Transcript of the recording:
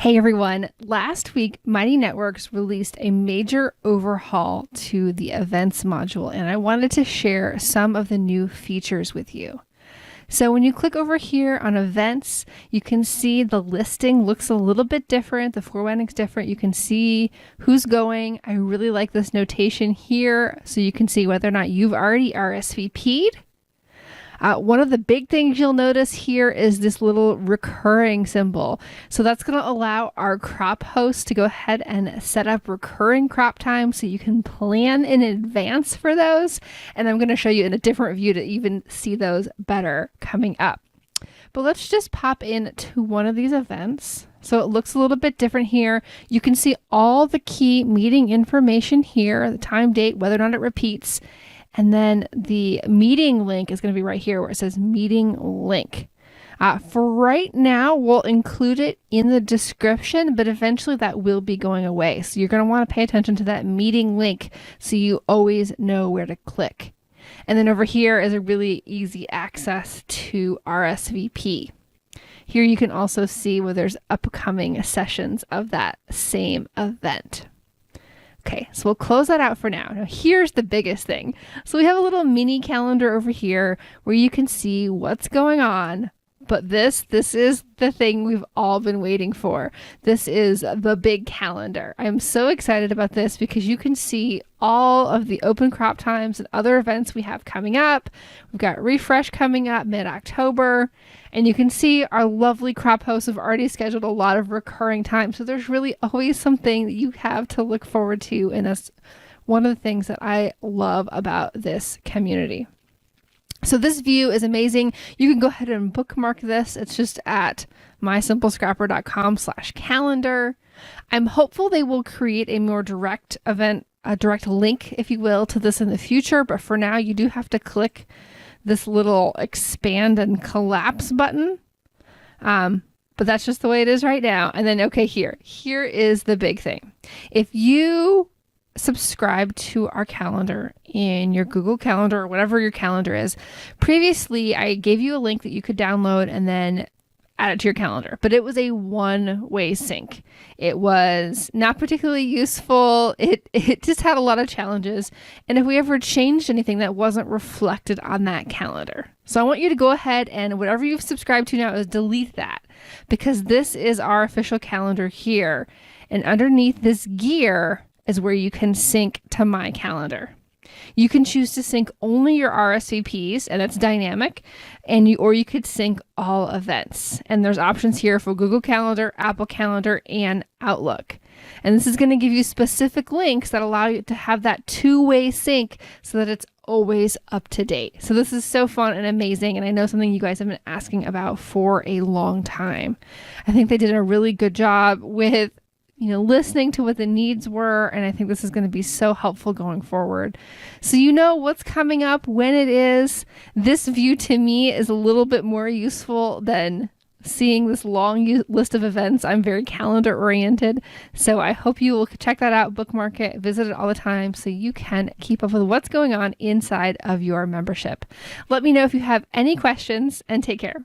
Hey everyone, last week Mighty Networks released a major overhaul to the events module, and I wanted to share some of the new features with you. So when you click over here on events, you can see the listing looks a little bit different. The formatting's different. You can see who's going. I really like this notation here so you can see whether or not you've already RSVP'd. One of the big things you'll notice here is this little recurring symbol. So that's going to allow our crop host to go ahead and set up recurring crop times so you can plan in advance for those. And I'm going to show you in a different view to even see those better coming up. But let's just pop into one of these events. So it looks a little bit different here. You can see all the key meeting information here, the time, date, whether or not it repeats. And then the meeting link is going to be right here where it says meeting link. For right now, we'll include it in the description, but eventually that will be going away. So you're going to want to pay attention to that meeting link so you always know where to click. And then over here is a really easy access to RSVP. Here you can also see where there's upcoming sessions of that same event. Okay, so we'll close that out for now. Now here's the biggest thing. So we have a little mini calendar over here where you can see what's going on. But this is the thing we've all been waiting for. This is the big calendar. I'm so excited about this because you can see all of the open crop times and other events we have coming up. We've got Refresh coming up mid-October. And you can see our lovely crop hosts have already scheduled a lot of recurring time. So there's really always something that you have to look forward to. And that's one of the things that I love about this community. So this view is amazing. You can go ahead and bookmark this. It's just at mysimplescrapper.com/calendar. I'm hopeful they will create a more direct event, a direct link, if you will, to this in the future. But for now, you do have to click this little expand and collapse button. But that's just the way it is right now. And then, okay, here is the big thing. If you subscribe to our calendar in your Google Calendar or whatever your calendar is, previously I gave you a link that you could download and then add it to your calendar, but it was a one-way sync. It was not particularly useful. It just had a lot of challenges. And if we ever changed anything, that wasn't reflected on that calendar. So I want you to go ahead and whatever you've subscribed to now is delete that, because this is our official calendar here. And underneath this gear is where you can sync to my calendar. You can choose to sync only your RSVPs, and that's dynamic, or you could sync all events. And there's options here for Google Calendar, Apple Calendar, and Outlook. And this is going to give you specific links that allow you to have that two-way sync so that it's always up to date. So this is so fun and amazing, and I know something you guys have been asking about for a long time. I think they did a really good job with listening to what the needs were. And I think this is going to be so helpful going forward. So you know what's coming up, when it is. This view to me is a little bit more useful than seeing this long list of events. I'm very calendar oriented. So I hope you will check that out, bookmark it, visit it all the time so you can keep up with what's going on inside of your membership. Let me know if you have any questions, and take care.